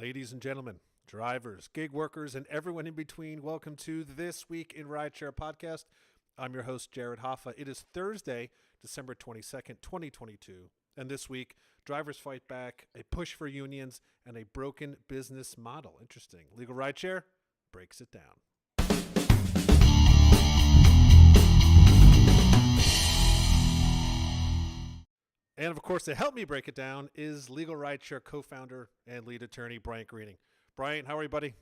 Ladies and gentlemen, drivers, gig workers, and everyone in between, welcome to This Week in Rideshare podcast. I'm your host, Jared Hoffa. It is Thursday, December 22nd, 2022. And this week, drivers fight back, a push for unions, and a broken business model. Interesting. Legal Rideshare breaks it down. And of course, to help me break it down is Legal Rideshare co-founder and lead attorney, Bryant Greening. Bryant, how are you, buddy?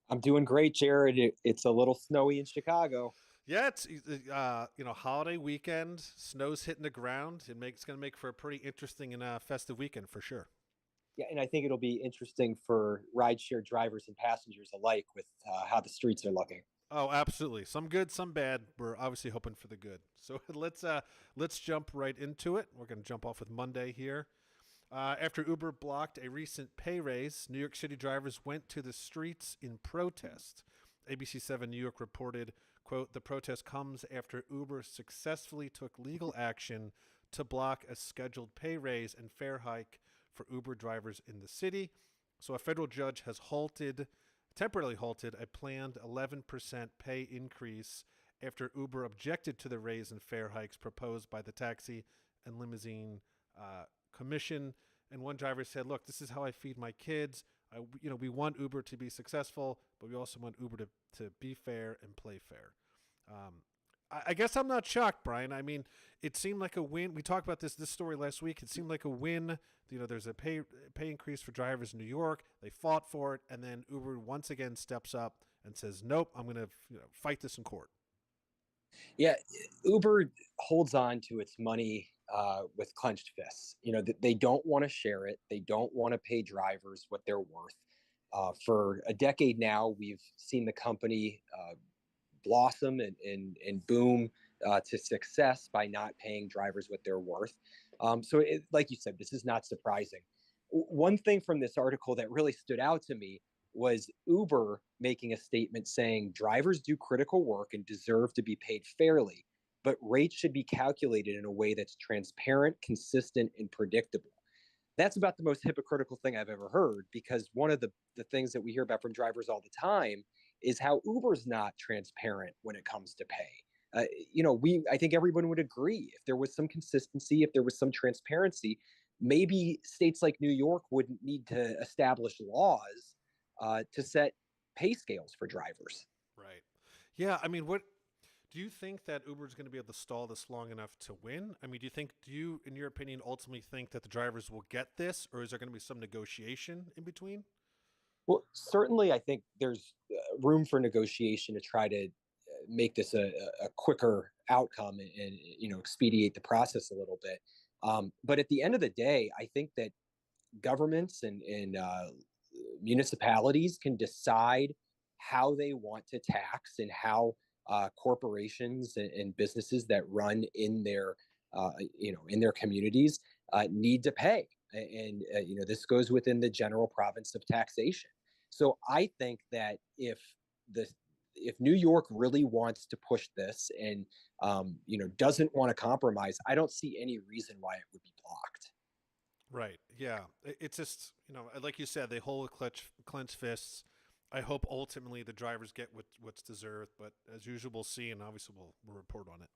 I'm doing great, Jared. It's a little snowy in Chicago. Yeah, it's holiday weekend. Snow's hitting the ground. It's going to make for a pretty interesting and festive weekend for sure. Yeah, and I think it'll be interesting for rideshare drivers and passengers alike with how the streets are looking. Oh, absolutely. Some good, some bad. We're obviously hoping for the good. So let's jump right into it. We're going to jump off with Monday here. After Uber blocked a recent pay raise, New York City drivers went to the streets in protest. ABC7 New York reported, quote, the protest comes after Uber successfully took legal action to block a scheduled pay raise and fare hike for Uber drivers in the city. So a federal judge has temporarily halted a planned 11% pay increase after Uber objected to the raise in fare hikes proposed by the Taxi and Limousine Commission. And one driver said, look, this is how I feed my kids. We want Uber to be successful, but we also want Uber to be fair and play fair. I guess I'm not shocked, Brian. I mean, it seemed like a win. We talked about this story last week. It seemed like a win. There's a pay increase for drivers in New York. They fought for it, and then Uber once again steps up and says, nope, I'm going to fight this in court. Yeah, Uber holds on to its money with clenched fists. They don't want to share it. They don't want to pay drivers what they're worth. For a decade now, we've seen the company blossom and boom to success by not paying drivers what they're worth. Like you said, this is not surprising. One thing from this article that really stood out to me was Uber making a statement saying drivers do critical work and deserve to be paid fairly, but rates should be calculated in a way that's transparent, consistent, and predictable. That's about the most hypocritical thing I've ever heard, because one of the things that we hear about from drivers all the time is how Uber's not transparent when it comes to pay. I think everyone would agree if there was some consistency, if there was some transparency, maybe states like New York wouldn't need to establish laws to set pay scales for drivers. Right. Yeah. I mean, what do you think that Uber is going to be able to stall this long enough to win? I mean, do you, in your opinion, ultimately think that the drivers will get this, or is there going to be some negotiation in between? Well, certainly, I think there's room for negotiation to try to make this a quicker outcome and expedite the process a little bit. But at the end of the day, I think that governments and municipalities can decide how they want to tax and how corporations and businesses that run in their in their communities need to pay. And this goes within the general province of taxation. So I think that the if New York really wants to push this and doesn't want to compromise, I don't see any reason why it would be blocked. Right. Yeah. It's just, like you said, they hold clenched fists. I hope ultimately the drivers get what's deserved, but as usual, we'll see, and obviously we'll report on it.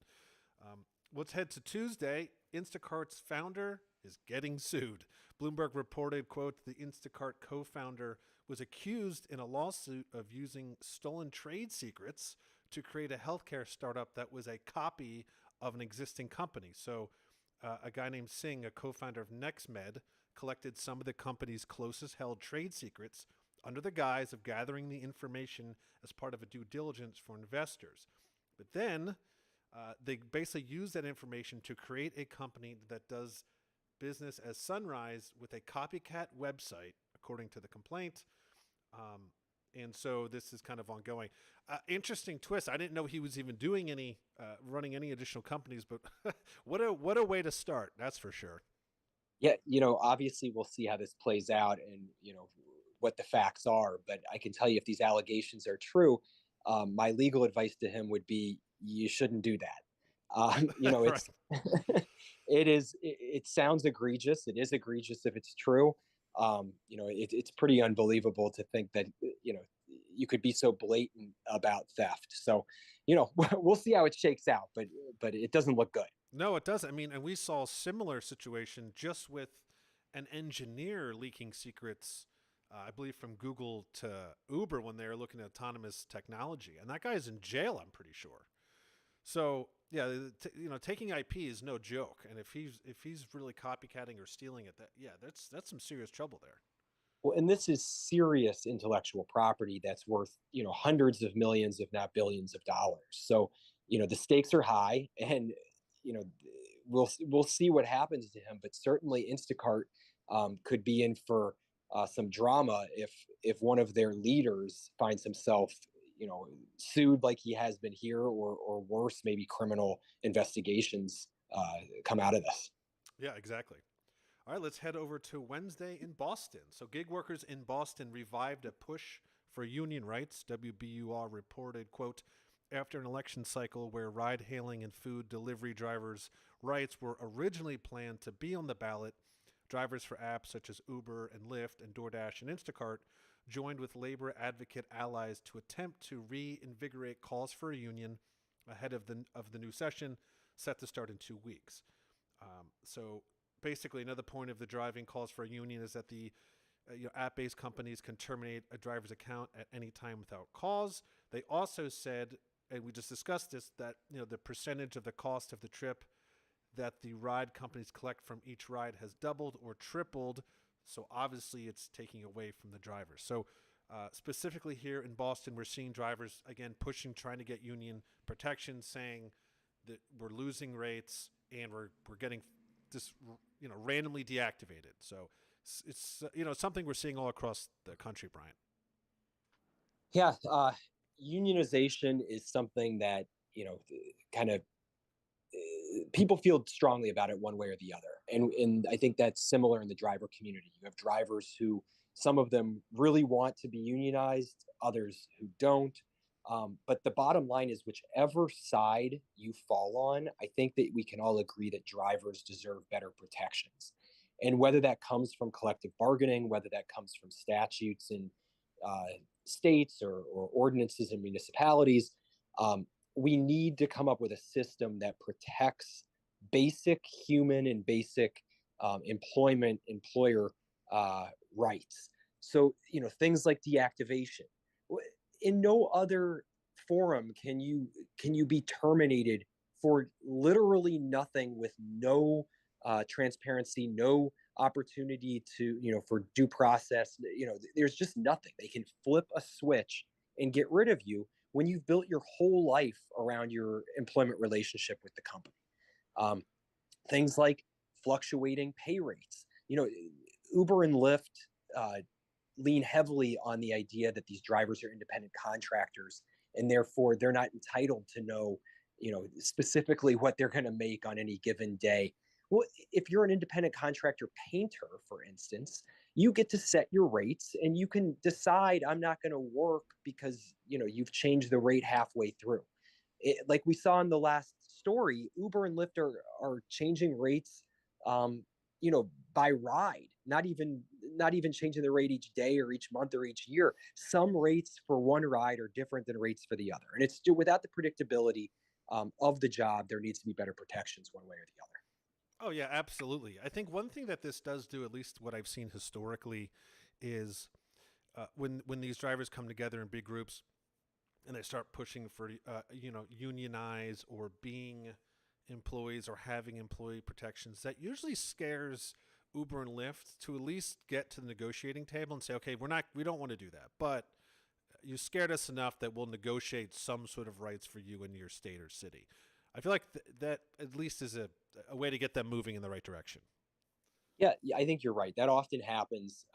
Let's head to Tuesday. Instacart's founder is getting sued. Bloomberg reported, quote, the Instacart co-founder was accused in a lawsuit of using stolen trade secrets to create a healthcare startup that was a copy of an existing company. So a guy named Singh, a co-founder of NextMed, collected some of the company's closest held trade secrets under the guise of gathering the information as part of a due diligence for investors. But then they basically use that information to create a company that does business as Sunrise with a copycat website, according to the complaint. And so this is kind of ongoing. Interesting twist. I didn't know he was even doing running any additional companies, but what a way to start. That's for sure. Yeah, obviously we'll see how this plays out and what the facts are. But I can tell you, if these allegations are true, my legal advice to him would be you shouldn't do that. Right. It's it sounds egregious. It is egregious if it's true. It's pretty unbelievable to think that you could be so blatant about theft. So, we'll see how it shakes out, but it doesn't look good. No, it doesn't. I mean, and we saw a similar situation just with an engineer leaking secrets, I believe from Google to Uber when they were looking at autonomous technology, and that guy's in jail. I'm pretty sure. So yeah, taking IP is no joke, and if he's really copycatting or stealing it, that's some serious trouble there. Well, and this is serious intellectual property that's worth, hundreds of millions, if not billions of dollars. So, the stakes are high, and you know, we'll see what happens to him. But certainly, Instacart could be in for some drama if one of their leaders finds himself, sued like he has been here, or worse, maybe criminal investigations come out of this. Yeah, exactly. All right, let's head over to Wednesday in Boston. So, gig workers in Boston revived a push for union rights. WBUR reported, quote, after an election cycle where ride hailing and food delivery drivers' rights were originally planned to be on the ballot, drivers for apps such as Uber and Lyft and DoorDash and Instacart joined with labor advocate allies to attempt to reinvigorate calls for a union ahead of the new session set to start in 2 weeks. So basically, another point of the driving calls for a union is that the app-based companies can terminate a driver's account at any time without cause. They also said, and we just discussed this, that the percentage of the cost of the trip that the ride companies collect from each ride has doubled or tripled. So obviously, it's taking away from the drivers. So specifically here in Boston, we're seeing drivers again pushing, trying to get union protection, saying that we're losing rates and we're getting just randomly deactivated. So it's something we're seeing all across the country, Brian. Yeah, unionization is something that kind of people feel strongly about it one way or the other, and I think that's similar in the driver community. You have drivers who, some of them really want to be unionized, others who don't. But the bottom line is, whichever side you fall on, I think that we can all agree that drivers deserve better protections. And whether that comes from collective bargaining, whether that comes from statutes in states or ordinances in municipalities, um, we need to come up with a system that protects basic human and basic employer rights. So, things like deactivation. In no other forum can you be terminated for literally nothing, with no transparency, no opportunity to, for due process. There's just nothing. They can flip a switch and get rid of you when you've built your whole life around your employment relationship with the company. Um, Things like fluctuating pay rates. Uber and Lyft uh, lean heavily on the idea that these drivers are independent contractors, and therefore they're not entitled to know, specifically what they're going to make on any given day. Well, if you're an independent contractor painter, for instance, you get to set your rates, and you can decide, I'm not going to work because you've changed the rate halfway through. Like we saw in the last story, Uber and Lyft are changing rates, um, by ride, not even changing the rate each day or each month or each year. Some rates for one ride are different than rates for the other, and it's still without the predictability of the job. There needs to be better protections one way or the other. Oh yeah, absolutely. I think one thing that this does do, at least what I've seen historically, is when these drivers come together in big groups and they start pushing for unionize or being employees or having employee protections, that usually scares Uber and Lyft to at least get to the negotiating table and say, okay, we don't want to do that, but you scared us enough that we'll negotiate some sort of rights for you in your state or city. I feel like that at least is a way to get them moving in the right direction. Yeah, yeah, I think you're right. That often happens.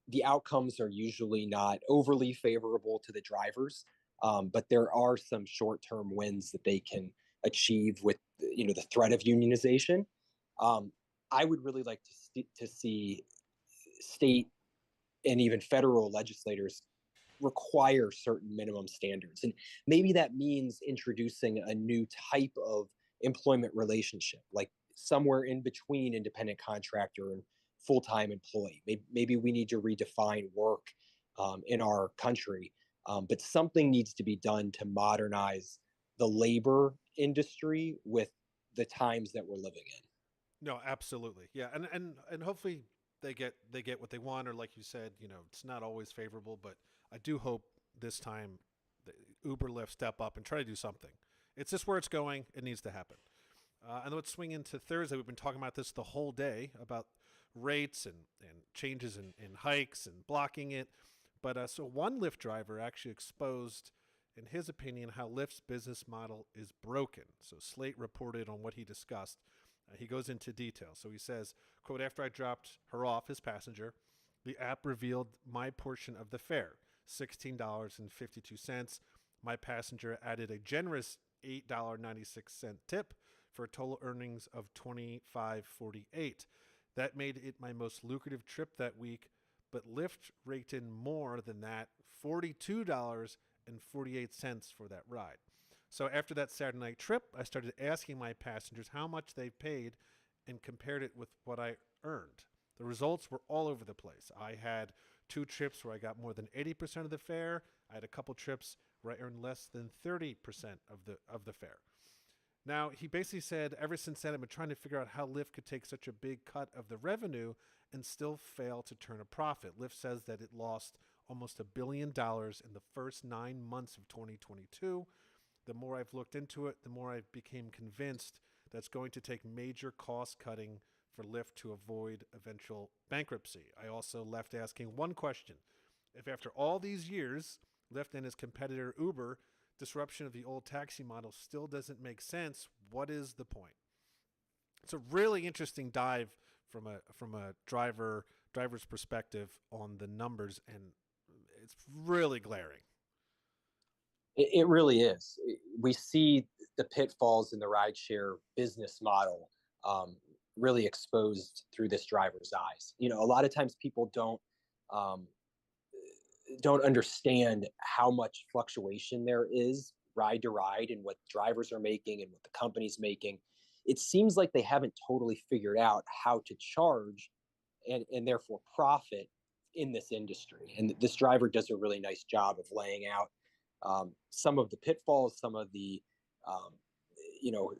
The outcomes are usually not overly favorable to the drivers, but there are some short-term wins that they can achieve with the threat of unionization. Um, I would really like to see state and even federal legislators require certain minimum standards, and maybe that means introducing a new type of employment relationship, like somewhere in between independent contractor full-time employee. Maybe we need to redefine work in our country, but something needs to be done to modernize the labor industry with the times that we're living in. No, absolutely. Yeah, and hopefully they get what they want, or like you said, it's not always favorable, but I do hope this time the Uber, Lyft step up and try to do something. It's just where it's going. It needs to happen. And let's swing into Thursday. We've been talking about this the whole day about rates and changes in hikes and blocking it. But so one Lyft driver actually exposed, in his opinion, how Lyft's business model is broken. So Slate reported on what he discussed. He goes into detail. So he says, quote, after I dropped her off, his passenger, the app revealed my portion of the fare, $16.52. My passenger added a generous $8.96 tip for total earnings of $25.48. That made it my most lucrative trip that week, but Lyft raked in more than that, $42.48 for that ride. So after that Saturday night trip, I started asking my passengers how much they paid and compared it with what I earned. The results were all over the place. I had 2 trips where I got more than 80% of the fare. I had a couple trips where I earned less than 30% of the fare. Now, he basically said, ever since then, I've been trying to figure out how Lyft could take such a big cut of the revenue and still fail to turn a profit. Lyft says that it lost almost $1 billion in the first 9 months of 2022. The more I've looked into it, the more I became convinced that it's going to take major cost cutting for Lyft to avoid eventual bankruptcy. I also left asking one question. If after all these years, Lyft and his competitor Uber disruption of the old taxi model still doesn't make sense, what is the point? It's a really interesting dive from a driver's perspective on the numbers, and it's really glaring. It really is. We see the pitfalls in the rideshare business model really exposed through this driver's eyes. A lot of times people um, don't understand how much fluctuation there is ride to ride and what drivers are making and what the company's making. It seems like they haven't totally figured out how to charge and therefore profit in this industry. And this driver does a really nice job of laying out some of the pitfalls, some of the um, you know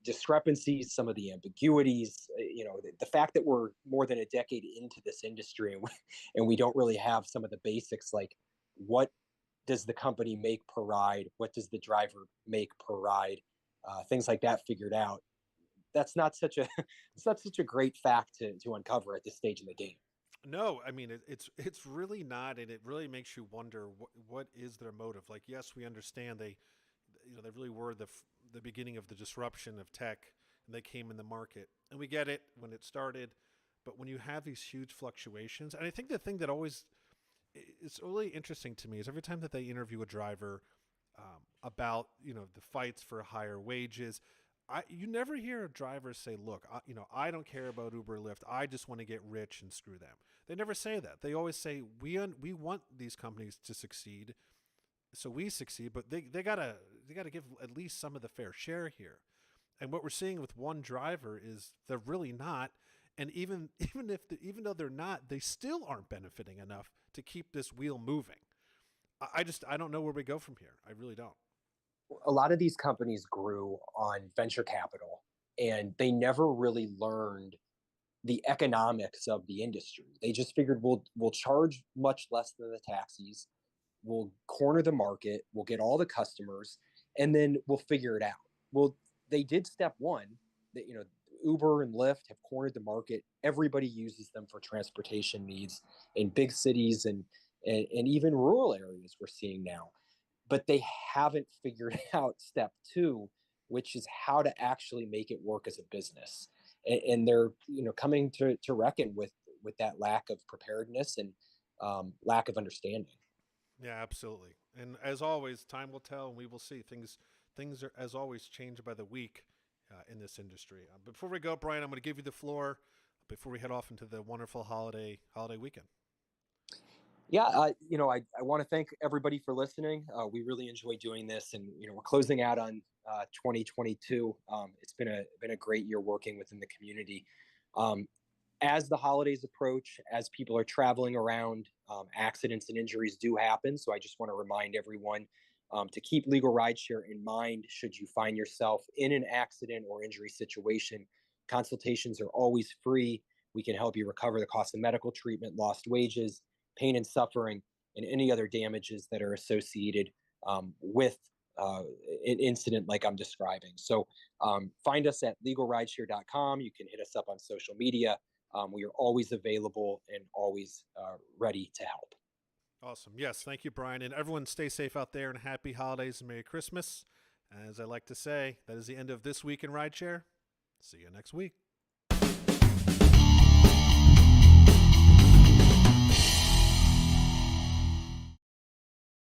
discrepancies, some of the ambiguities. The fact that we're more than a decade into this industry and we don't really have some of the basics like what does the company make per ride, what does the driver make per ride, things like that figured out. That's not such a it's not such a great fact to uncover at this stage in the game. No, I mean it's really not, and it really makes you wonder what is their motive. Like, yes, we understand they really were the beginning of the disruption of tech, and they came in the market, and we get it when it started. But when you have these huge fluctuations, and I think the thing that always it's really interesting to me is every time that they interview a driver about the fights for higher wages, you never hear a driver say, "Look, I don't care about Uber or Lyft. I just want to get rich and screw them." They never say that. They always say, "We want these companies to succeed, so we succeed, but they gotta give at least some of the fair share here." And what we're seeing with one driver is they're really not. And even though they're not, they still aren't benefiting enough to keep this wheel moving. I don't know where we go from here. I really don't. A lot of these companies grew on venture capital and they never really learned the economics of the industry. They just figured we'll charge much less than the taxis, we'll corner the market, we'll get all the customers, and then we'll figure it out. Well, they did step one. That Uber and Lyft have cornered the market. Everybody uses them for transportation needs in big cities and even rural areas. We're seeing now, but they haven't figured out step two, which is how to actually make it work as a business. And they're coming to reckon with that lack of preparedness and lack of understanding. Yeah, absolutely. And as always, time will tell, and we will see. Things are as always changed by the week in this industry. Before we go, Brian, I'm going to give you the floor before we head off into the wonderful holiday weekend. Yeah, I want to thank everybody for listening. We really enjoy doing this, and we're closing out on 2022. It's been a great year working within the community. Um, as the holidays approach, as people are traveling around, accidents and injuries do happen. So I just want to remind everyone to keep legal rideshare in mind should you find yourself in an accident or injury situation. Consultations are always free. We can help you recover the cost of medical treatment, lost wages, pain and suffering, and any other damages that are associated with an incident like I'm describing. So find us at legalrideshare.com. You can hit us up on social media. We are always available and always ready to help. Awesome. Yes, thank you, Brian. And everyone stay safe out there and happy holidays and Merry Christmas. As I like to say, that is the end of This Week in Rideshare. See you next week.